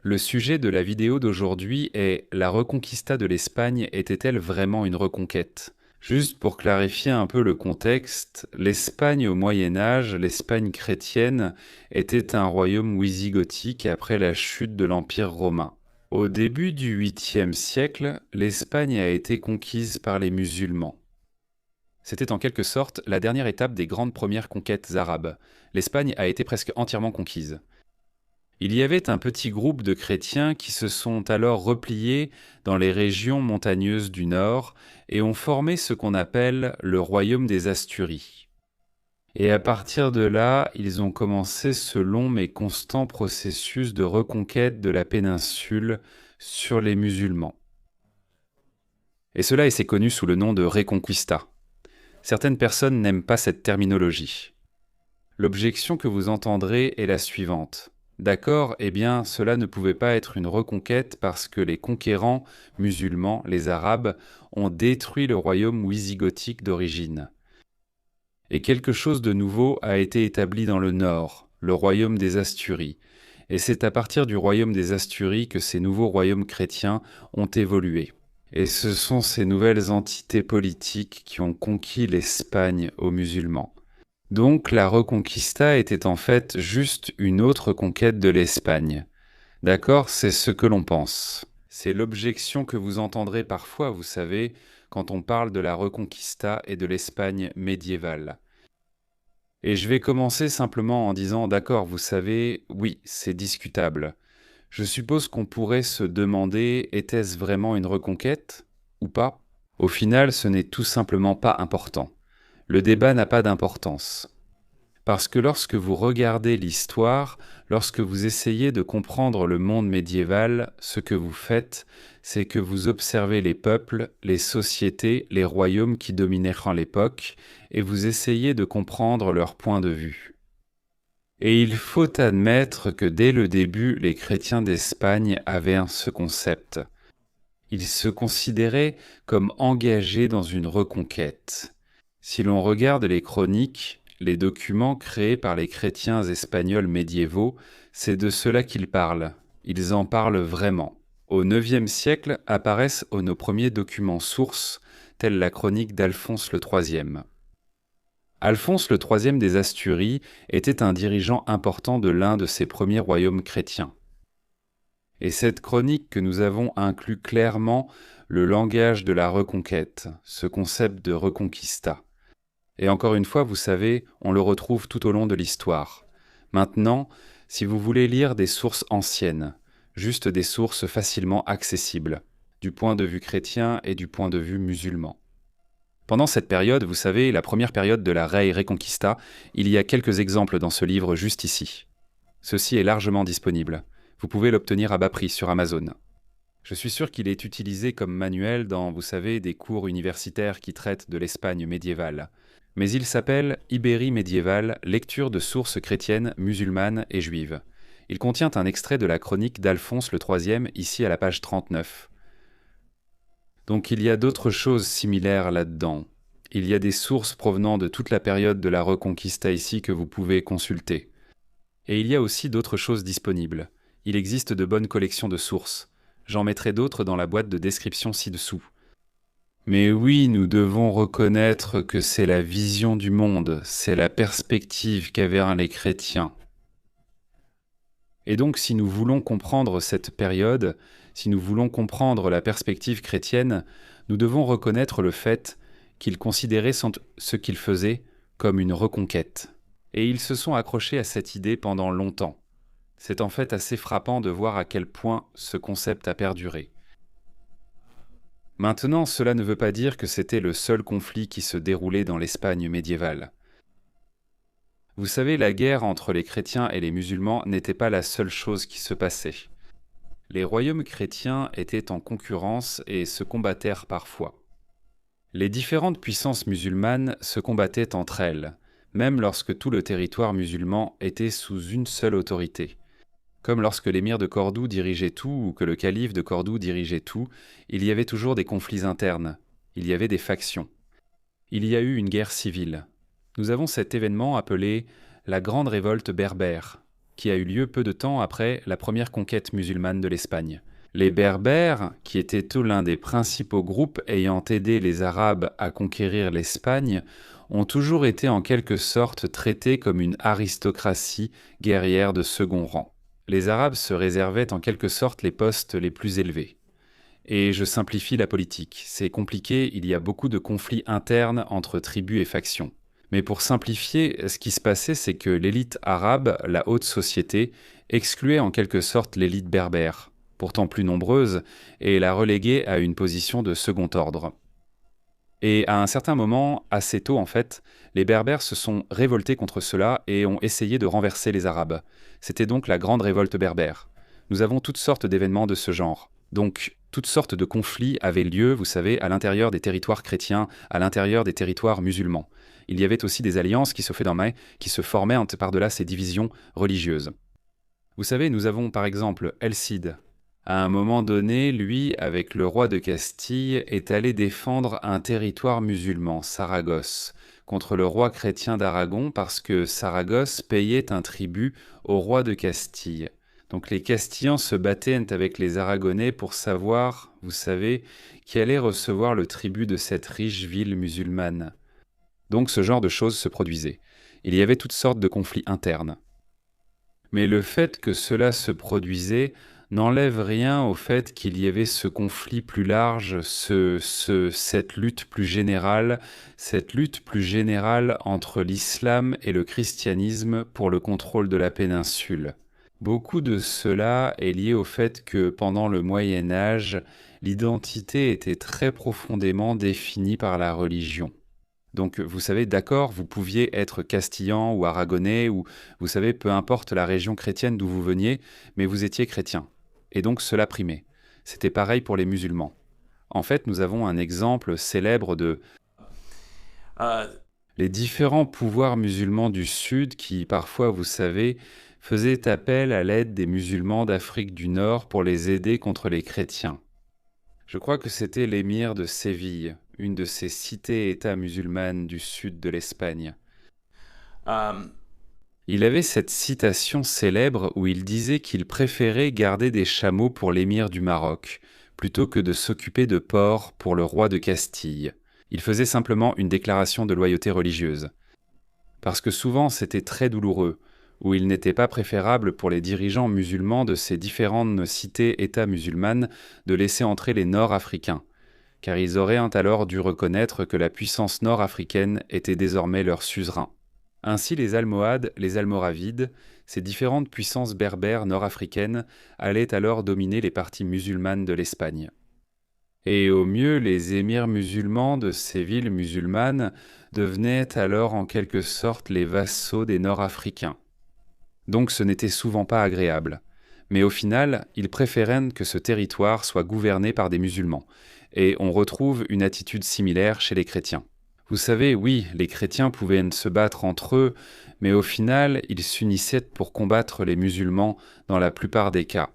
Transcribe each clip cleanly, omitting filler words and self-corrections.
Le sujet de la vidéo d'aujourd'hui est: la Reconquista de l'Espagne était-elle vraiment une reconquête? Juste pour clarifier un peu le contexte, l'Espagne au Moyen Âge, l'Espagne chrétienne, était un royaume wisigothique après la chute de l'Empire romain. Au début du 8e siècle, l'Espagne a été conquise par les musulmans. C'était en quelque sorte la dernière étape des grandes premières conquêtes arabes. L'Espagne a été presque entièrement conquise. Il y avait un petit groupe de chrétiens qui se sont alors repliés dans les régions montagneuses du nord et ont formé ce qu'on appelle le royaume des Asturies. Et à partir de là, ils ont commencé ce long mais constant processus de reconquête de la péninsule sur les musulmans. Et cela est connu sous le nom de Reconquista. Certaines personnes n'aiment pas cette terminologie. L'objection que vous entendrez est la suivante. D'accord, eh bien, cela ne pouvait pas être une reconquête parce que les conquérants musulmans, les Arabes, ont détruit le royaume wisigothique d'origine. Et quelque chose de nouveau a été établi dans le nord, le royaume des Asturies. Et c'est à partir du royaume des Asturies que ces nouveaux royaumes chrétiens ont évolué. Et ce sont ces nouvelles entités politiques qui ont conquis l'Espagne aux musulmans. Donc la Reconquista était en fait juste une autre conquête de l'Espagne. D'accord, c'est ce que l'on pense. C'est l'objection que vous entendrez parfois, vous savez, quand on parle de la Reconquista et de l'Espagne médiévale. Et je vais commencer simplement en disant, d'accord, vous savez, oui, c'est discutable. Je suppose qu'on pourrait se demander, était-ce vraiment une reconquête ou pas? Au final, ce n'est tout simplement pas important. Le débat n'a pas d'importance. Parce que lorsque vous regardez l'histoire, lorsque vous essayez de comprendre le monde médiéval, ce que vous faites, c'est que vous observez les peuples, les sociétés, les royaumes qui dominèrent à l'époque, et vous essayez de comprendre leur point de vue. Et il faut admettre que dès le début, les chrétiens d'Espagne avaient ce concept. Ils se considéraient comme engagés dans une reconquête. Si l'on regarde les chroniques, les documents créés par les chrétiens espagnols médiévaux, c'est de cela qu'ils parlent. Ils en parlent vraiment. Au IXe siècle apparaissent nos premiers documents sources, tels la chronique d'Alphonse le IIIe. Alphonse le IIIe des Asturies était un dirigeant important de l'un de ces premiers royaumes chrétiens. Et cette chronique que nous avons inclut clairement le langage de la reconquête, ce concept de reconquista. Et encore une fois, vous savez, on le retrouve tout au long de l'histoire. Maintenant, si vous voulez lire des sources anciennes, juste des sources facilement accessibles, du point de vue chrétien et du point de vue musulman. Pendant cette période, vous savez, la première période de la Rey Reconquista, il y a quelques exemples dans ce livre juste ici. Ceci est largement disponible. Vous pouvez l'obtenir à bas prix sur Amazon. Je suis sûr qu'il est utilisé comme manuel dans, vous savez, des cours universitaires qui traitent de l'Espagne médiévale. Mais il s'appelle Ibérie médiévale, lecture de sources chrétiennes, musulmanes et juives. Il contient un extrait de la chronique d'Alphonse le IIIe, ici à la page 39. Donc il y a d'autres choses similaires là-dedans. Il y a des sources provenant de toute la période de la Reconquista ici que vous pouvez consulter. Et il y a aussi d'autres choses disponibles. Il existe de bonnes collections de sources. J'en mettrai d'autres dans la boîte de description ci-dessous. Mais oui, nous devons reconnaître que c'est la vision du monde, c'est la perspective qu'avaient les chrétiens. Et donc, si nous voulons comprendre cette période, si nous voulons comprendre la perspective chrétienne, nous devons reconnaître le fait qu'ils considéraient ce qu'ils faisaient comme une reconquête. Et ils se sont accrochés à cette idée pendant longtemps. C'est en fait assez frappant de voir à quel point ce concept a perduré. Maintenant, cela ne veut pas dire que c'était le seul conflit qui se déroulait dans l'Espagne médiévale. Vous savez, la guerre entre les chrétiens et les musulmans n'était pas la seule chose qui se passait. Les royaumes chrétiens étaient en concurrence et se combattèrent parfois. Les différentes puissances musulmanes se combattaient entre elles, même lorsque tout le territoire musulman était sous une seule autorité. Comme lorsque l'émir de Cordoue dirigeait tout ou que le calife de Cordoue dirigeait tout, il y avait toujours des conflits internes, il y avait des factions. Il y a eu une guerre civile. Nous avons cet événement appelé la Grande Révolte berbère, qui a eu lieu peu de temps après la première conquête musulmane de l'Espagne. Les Berbères, qui étaient tous l'un des principaux groupes ayant aidé les Arabes à conquérir l'Espagne, ont toujours été en quelque sorte traités comme une aristocratie guerrière de second rang. Les Arabes se réservaient en quelque sorte les postes les plus élevés. Et je simplifie la politique. C'est compliqué, il y a beaucoup de conflits internes entre tribus et factions. Mais pour simplifier, ce qui se passait, c'est que l'élite arabe, la haute société, excluait en quelque sorte l'élite berbère, pourtant plus nombreuse, et la reléguait à une position de second ordre. Et à un certain moment, assez tôt en fait, les Berbères se sont révoltés contre cela et ont essayé de renverser les Arabes. C'était donc la grande révolte berbère. Nous avons toutes sortes d'événements de ce genre. Donc, toutes sortes de conflits avaient lieu, vous savez, à l'intérieur des territoires chrétiens, à l'intérieur des territoires musulmans. Il y avait aussi des alliances qui se formaient par-delà ces divisions religieuses. Vous savez, nous avons par exemple El Cid. À un moment donné, lui, avec le roi de Castille, est allé défendre un territoire musulman, Saragosse, contre le roi chrétien d'Aragon parce que Saragosse payait un tribut au roi de Castille. Donc les Castillans se battaient avec les Aragonais pour savoir, vous savez, qui allait recevoir le tribut de cette riche ville musulmane. Donc ce genre de choses se produisait. Il y avait toutes sortes de conflits internes. Mais le fait que cela se produisait n'enlève rien au fait qu'il y avait ce conflit plus large, cette lutte plus générale entre l'islam et le christianisme pour le contrôle de la péninsule. Beaucoup de cela est lié au fait que pendant le Moyen Âge, l'identité était très profondément définie par la religion. Donc, vous savez, d'accord, vous pouviez être castillan ou aragonais, ou, vous savez, peu importe la région chrétienne d'où vous veniez, mais vous étiez chrétien. Et donc, cela primait. C'était pareil pour les musulmans. En fait, nous avons un exemple célèbre de les différents pouvoirs musulmans du Sud qui, parfois, vous savez, faisaient appel à l'aide des musulmans d'Afrique du Nord pour les aider contre les chrétiens. Je crois que c'était l'émir de Séville, une de ces cités-États musulmanes du sud de l'Espagne. Il avait cette citation célèbre où il disait qu'il préférait garder des chameaux pour l'émir du Maroc, plutôt que de s'occuper de porcs pour le roi de Castille. Il faisait simplement une déclaration de loyauté religieuse. Parce que souvent c'était très douloureux, où il n'était pas préférable pour les dirigeants musulmans de ces différentes cités-États musulmanes de laisser entrer les Nord-Africains, car ils auraient alors dû reconnaître que la puissance nord-africaine était désormais leur suzerain. Ainsi les Almohades, les Almoravides, ces différentes puissances berbères nord-africaines allaient alors dominer les parties musulmanes de l'Espagne. Et au mieux, les émirs musulmans de ces villes musulmanes devenaient alors en quelque sorte les vassaux des Nord-Africains. Donc ce n'était souvent pas agréable. Mais au final, ils préféraient que ce territoire soit gouverné par des musulmans. Et on retrouve une attitude similaire chez les chrétiens. Vous savez, oui, les chrétiens pouvaient se battre entre eux, mais au final, ils s'unissaient pour combattre les musulmans dans la plupart des cas.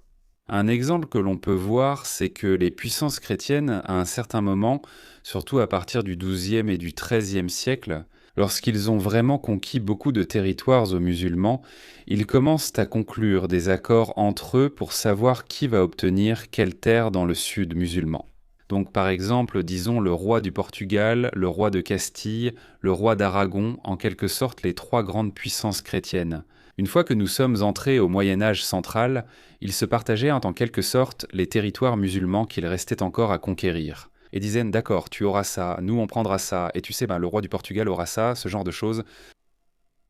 Un exemple que l'on peut voir, c'est que les puissances chrétiennes, à un certain moment, surtout à partir du XIIe et du XIIIe siècle, lorsqu'ils ont vraiment conquis beaucoup de territoires aux musulmans, ils commencent à conclure des accords entre eux pour savoir qui va obtenir quelle terre dans le sud musulman. Donc par exemple, disons le roi du Portugal, le roi de Castille, le roi d'Aragon, en quelque sorte les trois grandes puissances chrétiennes. Une fois que nous sommes entrés au Moyen-Âge central, ils se partageaient en quelque sorte les territoires musulmans qu'il restait encore à conquérir. Et disaient, d'accord, tu auras ça, nous on prendra ça, et tu sais, le roi du Portugal aura ça, ce genre de choses.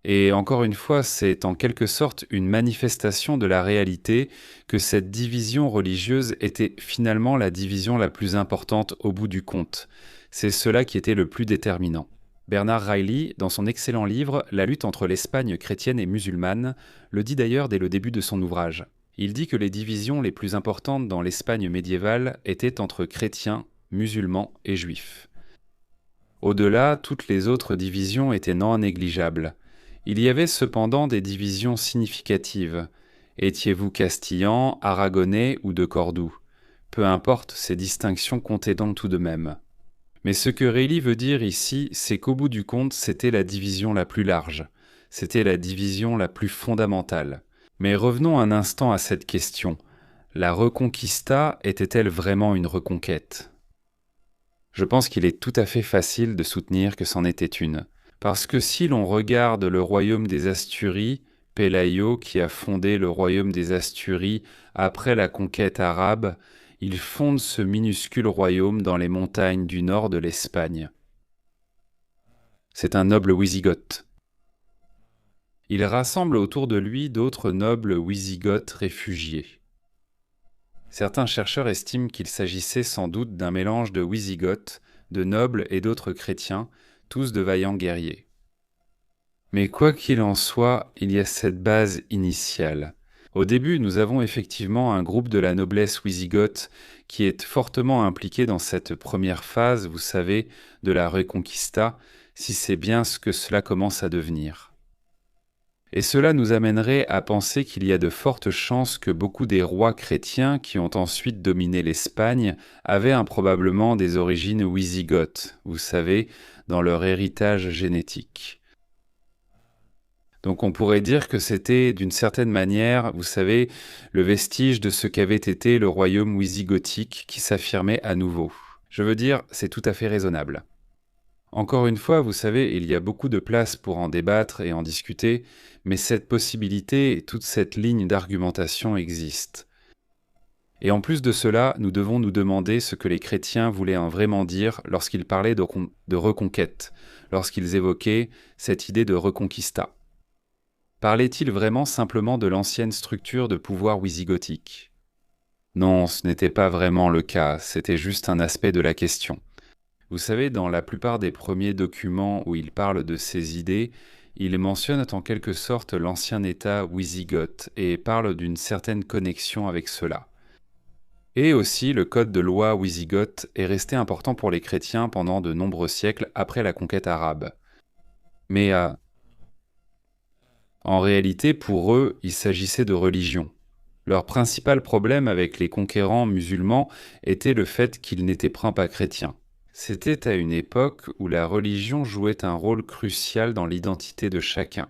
Et encore une fois, c'est en quelque sorte une manifestation de la réalité que cette division religieuse était finalement la division la plus importante au bout du compte. C'est cela qui était le plus déterminant. Bernard Reilly, dans son excellent livre « La lutte entre l'Espagne chrétienne et musulmane », le dit d'ailleurs dès le début de son ouvrage. Il dit que les divisions les plus importantes dans l'Espagne médiévale étaient entre chrétiens, musulmans et juifs. Au-delà, toutes les autres divisions étaient non négligeables. Il y avait cependant des divisions significatives. Étiez-vous castillan, aragonais ou de Cordoue? Peu importe, ces distinctions comptaient donc tout de même. Mais ce que Reilly veut dire ici, c'est qu'au bout du compte, c'était la division la plus large. C'était la division la plus fondamentale. Mais revenons un instant à cette question. La Reconquista était-elle vraiment une reconquête? Je pense qu'il est tout à fait facile de soutenir que c'en était une. Parce que si l'on regarde le royaume des Asturies, Pelayo, qui a fondé le royaume des Asturies après la conquête arabe, il fonde ce minuscule royaume dans les montagnes du nord de l'Espagne. C'est un noble wisigoth. Il rassemble autour de lui d'autres nobles wisigoths réfugiés. Certains chercheurs estiment qu'il s'agissait sans doute d'un mélange de wisigoths, de nobles et d'autres chrétiens, tous de vaillants guerriers. Mais quoi qu'il en soit, il y a cette base initiale. Au début, nous avons effectivement un groupe de la noblesse wisigoth qui est fortement impliqué dans cette première phase, vous savez, de la Reconquista, si c'est bien ce que cela commence à devenir. Et cela nous amènerait à penser qu'il y a de fortes chances que beaucoup des rois chrétiens qui ont ensuite dominé l'Espagne avaient improbablement des origines wisigothes, vous savez, dans leur héritage génétique. Donc on pourrait dire que c'était d'une certaine manière, vous savez, le vestige de ce qu'avait été le royaume wisigothique qui s'affirmait à nouveau. Je veux dire, c'est tout à fait raisonnable. Encore une fois, vous savez, il y a beaucoup de place pour en débattre et en discuter, mais cette possibilité et toute cette ligne d'argumentation existent. Et en plus de cela, nous devons nous demander ce que les chrétiens voulaient vraiment dire lorsqu'ils parlaient de reconquête, lorsqu'ils évoquaient cette idée de reconquista. Parlait-il vraiment simplement de l'ancienne structure de pouvoir wisigothique? Non, ce n'était pas vraiment le cas, c'était juste un aspect de la question. Vous savez, dans la plupart des premiers documents où il parle de ces idées, il mentionne en quelque sorte l'ancien État wisigoth et parle d'une certaine connexion avec cela. Et aussi, le code de loi wisigoth est resté important pour les chrétiens pendant de nombreux siècles après la conquête arabe. Mais en réalité, pour eux, il s'agissait de religion. Leur principal problème avec les conquérants musulmans était le fait qu'ils n'étaient pas chrétiens. C'était à une époque où la religion jouait un rôle crucial dans l'identité de chacun.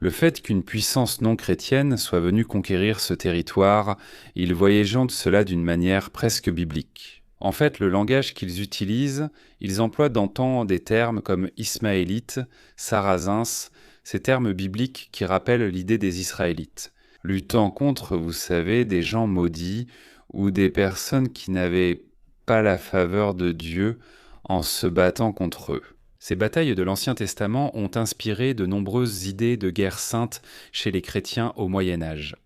Le fait qu'une puissance non chrétienne soit venue conquérir ce territoire, ils voyaient cela d'une manière presque biblique. En fait, le langage qu'ils utilisent, ils emploient dans temps des termes comme ismaélites, sarrasins, ces termes bibliques qui rappellent l'idée des Israélites, luttant contre, vous savez, des gens maudits ou des personnes qui n'avaient pas la faveur de Dieu en se battant contre eux. Ces batailles de l'Ancien Testament ont inspiré de nombreuses idées de guerre sainte chez les chrétiens au Moyen Âge.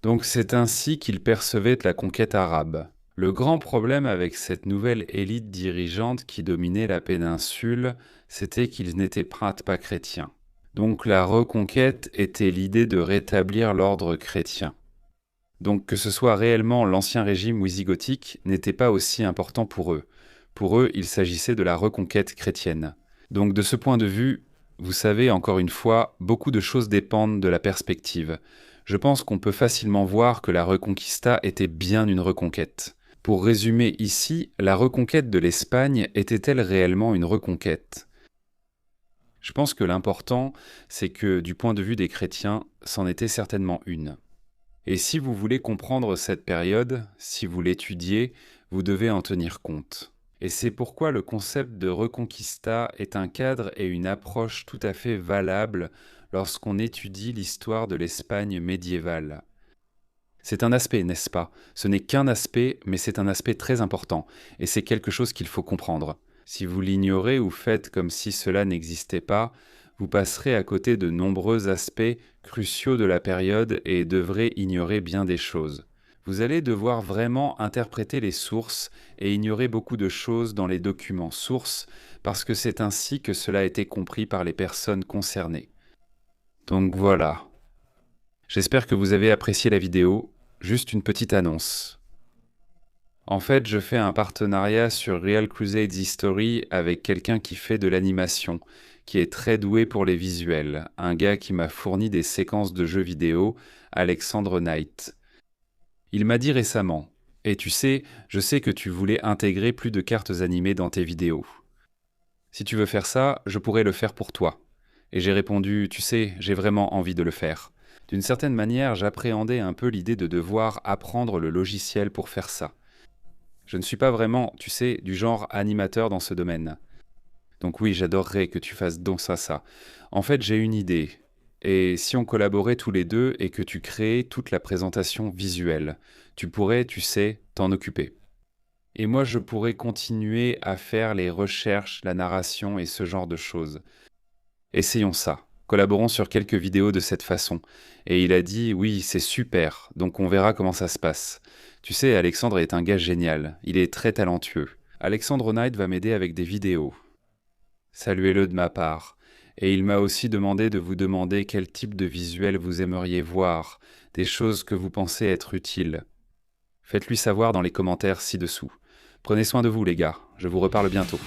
Donc c'est ainsi qu'ils percevaient la conquête arabe. Le grand problème avec cette nouvelle élite dirigeante qui dominait la péninsule, c'était qu'ils n'étaient pas chrétiens. Donc la reconquête était l'idée de rétablir l'ordre chrétien. Donc que ce soit réellement l'ancien régime wisigothique n'était pas aussi important pour eux. Pour eux, il s'agissait de la reconquête chrétienne. Donc de ce point de vue, vous savez, encore une fois, beaucoup de choses dépendent de la perspective. Je pense qu'on peut facilement voir que la Reconquista était bien une reconquête. Pour résumer ici, la reconquête de l'Espagne était-elle réellement une reconquête? Je pense que l'important, c'est que du point de vue des chrétiens, c'en était certainement une. Et si vous voulez comprendre cette période, si vous l'étudiez, vous devez en tenir compte. Et c'est pourquoi le concept de Reconquista est un cadre et une approche tout à fait valable lorsqu'on étudie l'histoire de l'Espagne médiévale. C'est un aspect, n'est-ce pas? Ce n'est qu'un aspect, mais c'est un aspect très important, et c'est quelque chose qu'il faut comprendre. Si vous l'ignorez ou faites comme si cela n'existait pas, vous passerez à côté de nombreux aspects cruciaux de la période et devrez ignorer bien des choses. Vous allez devoir vraiment interpréter les sources et ignorer beaucoup de choses dans les documents sources parce que c'est ainsi que cela a été compris par les personnes concernées. Donc voilà. J'espère que vous avez apprécié la vidéo. Juste une petite annonce. En fait, je fais un partenariat sur Real Crusades History avec quelqu'un qui fait de l'animation, qui est très doué pour les visuels, un gars qui m'a fourni des séquences de jeux vidéo, Alexandre Knight. Il m'a dit récemment, « Et tu sais, je sais que tu voulais intégrer plus de cartes animées dans tes vidéos. Si tu veux faire ça, je pourrais le faire pour toi. » Et j'ai répondu, « Tu sais, j'ai vraiment envie de le faire. D'une certaine manière, j'appréhendais un peu l'idée de devoir apprendre le logiciel pour faire ça. Je ne suis pas vraiment, tu sais, du genre animateur dans ce domaine. Donc oui, j'adorerais que tu fasses donc ça. En fait, j'ai une idée. Et si on collaborait tous les deux et que tu créais toute la présentation visuelle, tu pourrais, tu sais, t'en occuper. Et moi, je pourrais continuer à faire les recherches, la narration et ce genre de choses. Essayons ça. Collaborons sur quelques vidéos de cette façon. Et il a dit, oui, c'est super, donc on verra comment ça se passe. Tu sais, Alexandre est un gars génial, il est très talentueux. Alexandre Knight va m'aider avec des vidéos. Saluez-le de ma part. Et il m'a aussi demandé de vous demander quel type de visuel vous aimeriez voir, des choses que vous pensez être utiles. Faites-lui savoir dans les commentaires ci-dessous. Prenez soin de vous les gars, je vous reparle bientôt.